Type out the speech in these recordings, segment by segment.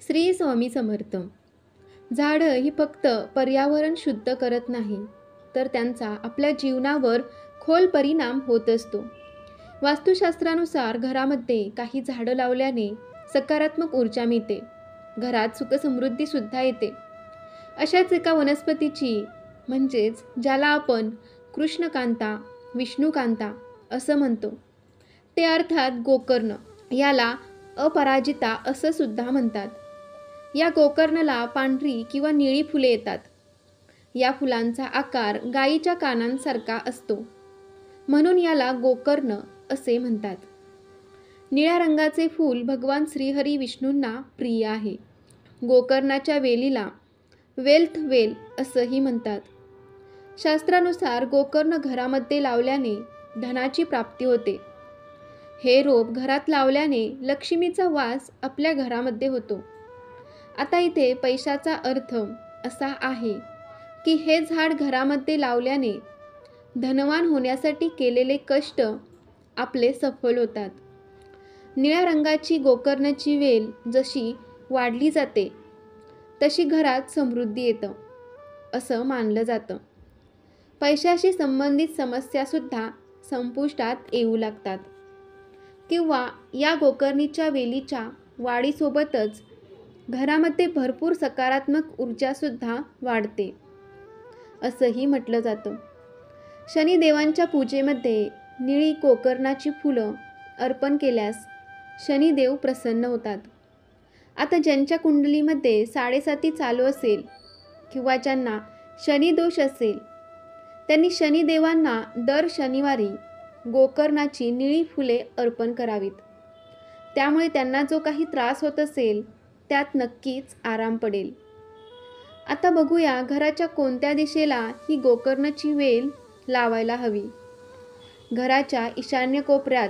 श्री स्वामी समर्थ. झाडं ही फक्त पर्यावरण शुद्ध करत नाही, तर त्यांचा आपल्या जीवनावर खोल परिणाम होत असतो. वास्तुशास्त्रानुसार घरामध्ये काही झाडं लावल्याने सकारात्मक ऊर्जा मिळते. घरात सुखसमृद्धीसुद्धा येते. अशाच एका वनस्पतीची म्हणजेच ज्याला आपण कृष्णकांता, विष्णुकांता असं म्हणतो, ते अर्थात गोकर्ण. याला अपराजिता असं सुद्धा म्हणतात. या गोकर्णाला पांढरी किंवा निळी फुले येतात. या फुलांचा आकार गायीच्या कानांसारखा असतो, म्हणून याला गोकर्ण असे म्हणतात. निळ्या रंगाचे फूल भगवान श्रीहरी विष्णूंना प्रिय आहे. गोकर्णाच्या वेलीला वेल्थ वेल असंही म्हणतात. शास्त्रानुसार गोकर्ण घरामध्ये लावल्याने धनाची प्राप्ती होते. हे रोप घरात लावल्याने लक्ष्मीचा वास आपल्या घरामध्ये होतो. आता इथे पैशाचा अर्थ असा आहे की हे झाड घरामध्ये लावल्याने धनवान होण्यासाठी केलेले कष्ट आपले सफल होतात. निळ्या रंगाची गोकर्णाची वेल जशी वाढली जाते तशी घरात समृद्धी येतं असं मानलं जातं. पैशाशी संबंधित समस्यासुद्धा संपुष्टात येऊ लागतात किंवा या गोकर्णीच्या वेलीच्या वाढीसोबतच घरामध्ये भरपूर सकारात्मक ऊर्जासुद्धा वाढते असंही म्हटलं जातं. शनिदेवांच्या पूजेमध्ये निळी गोकर्णाची फुलं अर्पण केल्यास शनिदेव प्रसन्न होतात. आता ज्यांच्या कुंडलीमध्ये 7.5 चालू असेल किंवा ज्यांना शनिदोष असेल, त्यांनी शनिदेवांना दर शनिवारी गोकर्णाची निळी फुले अर्पण करावीत. त्यामुळे त्यांना जो काही त्रास होत असेल त्यात नक्कीच आराम पडेल. आता बघूया घराच्या कोणत्या दिशेला ही गोकर्णाची वेल लावायला हवी. घराच्या ईशान्य कोपऱ्यात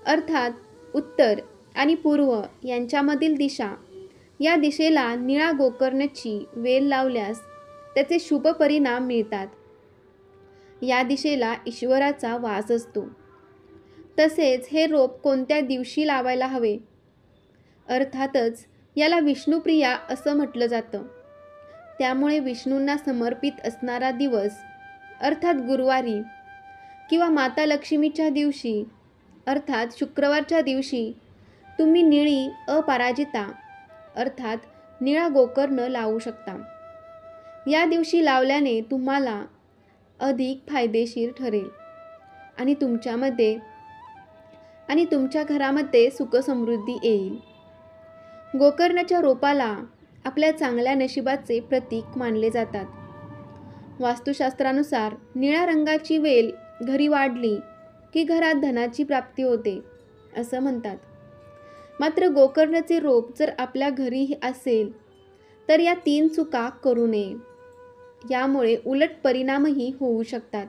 अर्थात उत्तर आणि पूर्व यांच्यामधील दिशा या दिशेला निळा गोकर्णाची वेल लावल्यास त्याचे शुभ परिणाम मिळतात. या दिशेला ईश्वराचा वास असतो. तसेच हे रोप कोणत्या दिवशी लावायला हवे? अर्थातच याला विष्णुप्रिया असं म्हटलं जातं. त्यामुळे विष्णूंना समर्पित असणारा दिवस अर्थात गुरुवारी किंवा माता लक्ष्मीच्या दिवशी अर्थात शुक्रवारच्या दिवशी तुम्ही निळी अपराजिता अर्थात निळा गोकर्ण लावू शकता. या दिवशी लावल्याने तुम्हाला अधिक फायदेशीर ठरेल आणि तुमच्या घरामध्ये सुखसमृद्धी येईल. गोकर्णाच्या रोपाला आपल्या चांगल्या नशिबाचे प्रतीक मानले जातात. वास्तुशास्त्रानुसार निळ्या रंगाची वेल घरी वाढली की घरात धनाची प्राप्ती होते असं म्हणतात. मात्र गोकर्णाचे रोप जर आपल्या घरी असेल तर या 3 चुका करू नये. यामुळे उलट परिणामही होऊ शकतात.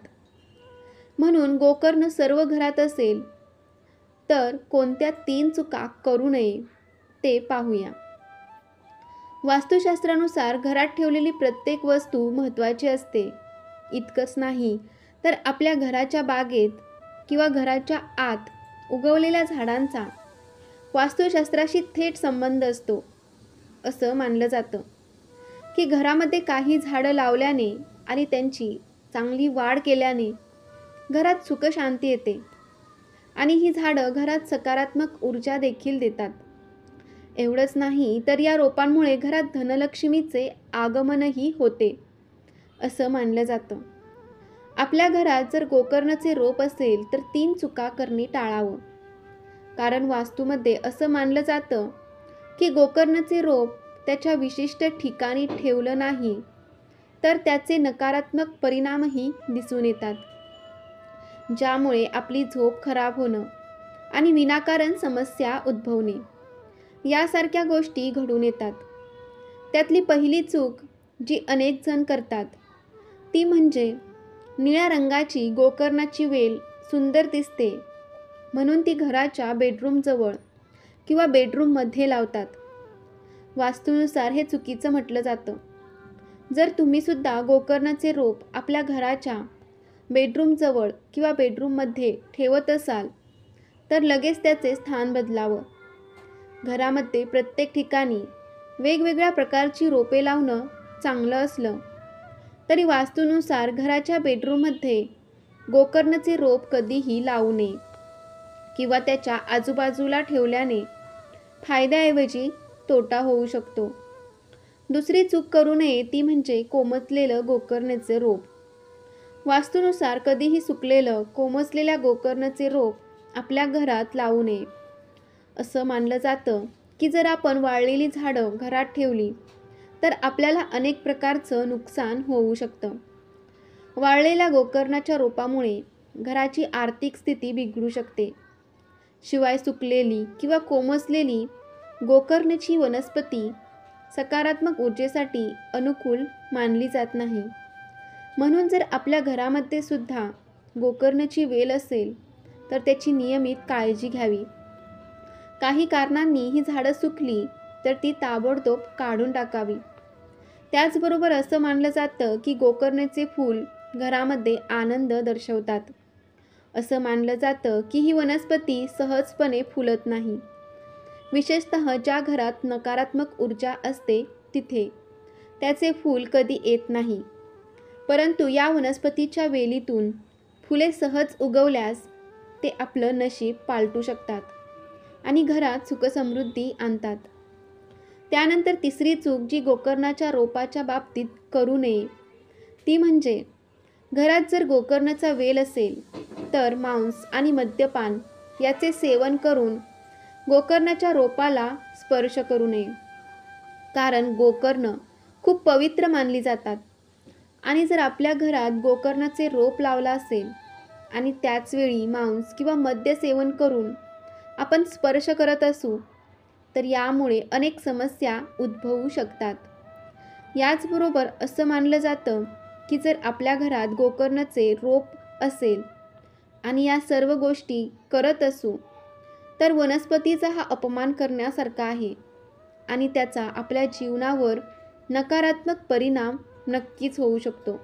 म्हणून गोकर्ण सर्व घरात असेल तर कोणत्या 3 चुका करू नये ते पाहूया. वास्तुशास्त्रानुसार घरात ठेवलेली प्रत्येक वस्तू महत्त्वाची असते. इतकंच नाही तर आपल्या घराच्या बागेत किंवा घराच्या आत उगवलेल्या झाडांचा वास्तुशास्त्राशी थेट संबंध असतो. असं मानलं जातं की घरामध्ये काही झाडं लावल्याने आणि त्यांची चांगली वाढ केल्याने घरात सुखशांती येते आणि ही झाडं घरात सकारात्मक ऊर्जा देखील देतात. एवढंच नाही तर या रोपांमुळे घरात धनलक्ष्मीचे आगमनही होते असं मानलं जातं. आपल्या घरात जर गोकर्णाचे रोप असेल तर 3 चुका करणे टाळावं. कारण वास्तूमध्ये असं मानलं जातं की गोकर्णाचे रोप त्याच्या विशिष्ट ठिकाणी ठेवलं नाही तर त्याचे नकारात्मक परिणामही दिसून येतात, ज्यामुळे आपली झोप खराब होणं आणि विनाकारण समस्या उद्भवणे यासारख्या गोष्टी घडून येतात. त्यातली पहिली चूक जी अनेक जण करतात ती म्हणजे निळ्या रंगाची गोकर्णाची वेल सुंदर दिसते म्हणून ती घराच्या बेडरूमजवळ किंवा बेडरूममध्ये लावतात. वास्तूनुसार हे चुकीचं म्हटलं जातं. जर तुम्हीसुद्धा गोकर्णाचे रोप आपल्या घराच्या बेडरूमजवळ किंवा बेडरूममध्ये ठेवत असाल तर लगेच त्याचे स्थान बदलावं. घरामध्ये प्रत्येक ठिकाणी वेगवेगळ्या प्रकारची रोपे लावणं चांगलं असलं तरी वास्तूनुसार घराच्या बेडरूममध्ये गोकर्णाचे रोप कधीही लावू नये किंवा त्याच्या आजूबाजूला ठेवल्याने फायद्याऐवजी तोटा होऊ शकतो. दुसरी चूक करू नये ती म्हणजे कोमजलेलं गोकर्णाचे रोप. वास्तूनुसार कधीही सुकलेलं कोमजलेल्या गोकर्णाचे रोप आपल्या घरात लावू नये. असं मानलं जातं की जर आपण वाळलेली झाडं घरात ठेवली तर आपल्याला अनेक प्रकारचं नुकसान होऊ शकतं. वाळलेल्या गोकर्णाच्या रोपामुळे घराची आर्थिक स्थिती बिघडू शकते. शिवाय सुकलेली किंवा कोमजलेली गोकर्णाची वनस्पती सकारात्मक ऊर्जेसाठी अनुकूल मानली जात नाही. म्हणून जर आपल्या घरामध्ये सुद्धा गोकर्णाची वेल असेल तर त्याची नियमित काळजी घ्यावी. काही कारणांनी ही झाडं सुकली तर ती ताबडतोब काढून टाकावी. त्याचबरोबर असं मानलं जातं की गोकर्णाचे फूल घरामध्ये आनंद दर्शवतात. असं मानलं जातं की ही वनस्पती सहजपणे फुलत नाही. विशेषतः ज्या घरात नकारात्मक ऊर्जा असते तिथे त्याचे फूल कधी येत नाही. परंतु या वनस्पतीच्या वेलीतून फुले सहज उगवल्यास ते आपलं नशीब पालटू शकतात आणि घरात सुखसमृद्धी आणतात. त्यानंतर तिसरी चूक जी गोकर्णाच्या रोपाच्या बाबतीत करू नये ती म्हणजे घरात जर गोकर्णाचा वेल असेल तर मांस आणि मद्यपान याचे सेवन करून गोकर्णाच्या रोपाला स्पर्श करू नये. कारण गोकर्ण खूप पवित्र मानली जातात आणि जर आपल्या घरात गोकर्णाचे रोप लावला असेल आणि त्याचवेळी मांस किंवा मद्य सेवन करून आपण स्पर्श करत असू तर यामुळे अनेक समस्या उद्भवू शकतात. याचबरोबर असं मानलं जातं की जर आपल्या घरात गोकर्णाचे रोप असेल आणि या सर्व गोष्टी करत असू तर वनस्पतीचा हा अपमान करण्यासारखा आहे आणि त्याचा आपल्या जीवनावर नकारात्मक परिणाम नक्कीच होऊ शकतो.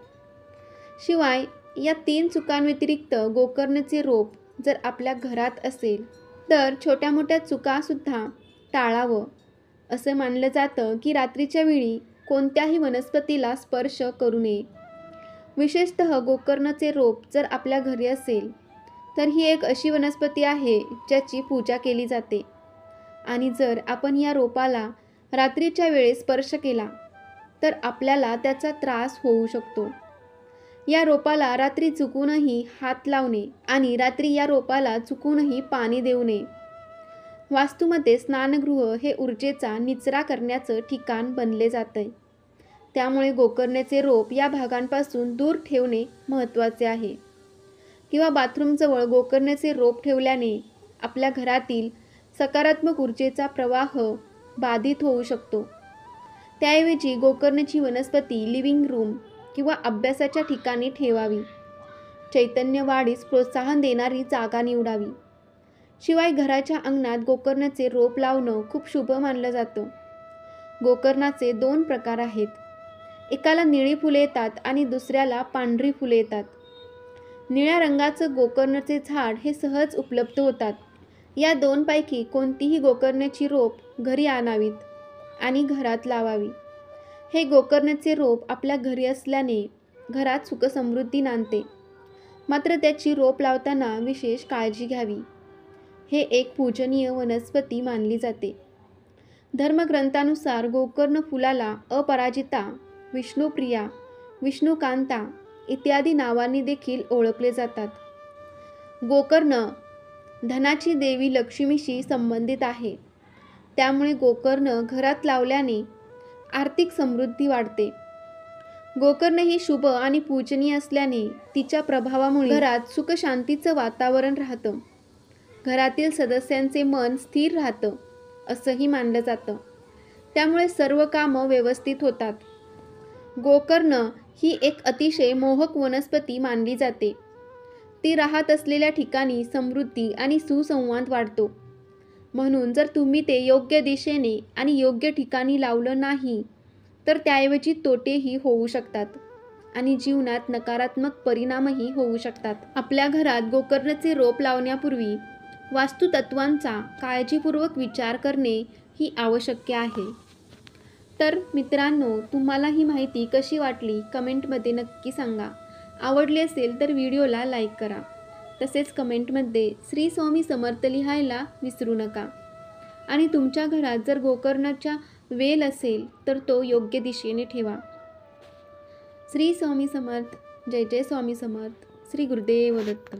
शिवाय या 3 चुकांव्यतिरिक्त गोकर्णाचे रोप जर आपल्या घरात असेल तर छोट्या मोठ्या चुकासुद्धा टाळावं. असं मानलं जातं की रात्रीच्या वेळी कोणत्याही वनस्पतीला स्पर्श करू नये. विशेषतः गोकर्णाचे रोप जर आपल्या घरी असेल तर ही एक अशी वनस्पती आहे ज्याची पूजा केली जाते आणि जर आपण या रोपाला रात्रीच्या वेळेस स्पर्श केला तर आपल्याला त्याचा त्रास होऊ शकतो. या रोपाला रात्री चुकूनही हात लावणे आणि रात्री या रोपाला चुकूनही पाणी देऊ नये. वास्तूमध्ये स्नानगृह हे ऊर्जेचा निचरा करण्याचं ठिकाण बनले जाते. त्यामुळे गोकर्णाचे रोप या भागांपासून दूर ठेवणे महत्त्वाचे आहे. किंवा बाथरूमजवळ गोकर्णाचे रोप ठेवल्याने आपल्या घरातील सकारात्मक ऊर्जेचा प्रवाह बाधित होऊ शकतो. त्याऐवजी गोकर्णाची वनस्पती लिव्हिंग रूम किंवा अभ्यासाच्या ठिकाणी ठेवावी. चैतन्य वाढीस प्रोत्साहन देणारी जागा निवडावी. शिवाय घराच्या अंगणात गोकर्णाचे रोप लावणं खूप शुभ मानलं जातं. गोकर्णाचे 2 प्रकार आहेत. एकाला निळी फुले येतात आणि दुसऱ्याला पांढरी फुले येतात. निळ्या रंगाचं गोकर्णाचे झाड हे सहज उपलब्ध होतात. या 2 पैकी कोणतीही गोकर्णाची रोप घरी आणावीत आणि घरात लावावी. हे गोकर्णाचे रोप आपल्या घरी असल्याने घरात सुखसमृद्धी नांदते. मात्र त्याची रोप लावताना विशेष काळजी घ्यावी. हे एक पूजनीय वनस्पती मानली जाते. धर्मग्रंथानुसार गोकर्ण फुलाला अपराजिता, विष्णुप्रिया, विष्णुकांता इत्यादी नावांनी देखील ओळखले जातात. गोकर्ण धनाची देवी लक्ष्मीशी संबंधित आहे. त्यामुळे गोकर्ण घरात लावल्याने आर्थिक समृद्धी वाढते. गोकर्ण ही शुभ आणि पूजनीय असल्याने तिच्या प्रभावामुळे घरात सुखशांतीचं वातावरण राहतं. घरातील सदस्यांचे मन स्थिर राहतं असंही मानलं जातं. त्यामुळे सर्व कामं व्यवस्थित होतात. गोकर्ण ही एक अतिशय मोहक वनस्पती मानली जाते. ती राहत असलेल्या ठिकाणी समृद्धी आणि सुसंवाद वाढतो. म्हणून जर तुम्ही ते योग्य दिशेने आणि योग्य ठिकाणी लावलं नाही तर त्याऐवजी तोटेही होऊ शकतात आणि जीवनात नकारात्मक परिणामही होऊ शकतात. आपल्या घरात गोकर्णाचे रोप लावण्यापूर्वी वास्तुतत्वांचा काळजीपूर्वक विचार करणे ही आवश्यक आहे. तर मित्रांनो, तुम्हाला ही माहिती कशी वाटली कमेंटमध्ये नक्की सांगा. आवडली असेल तर व्हिडिओला लाईक करा. तसेच कमेंटमध्ये श्री स्वामी समर्थ लिहायला विसरू नका. आणि तुमच्या घरात जर गोकर्णाचा वेल असेल तर तो योग्य दिशेने ठेवा. श्री स्वामी समर्थ. जय जय स्वामी समर्थ. श्री गुरुदेव दत्त.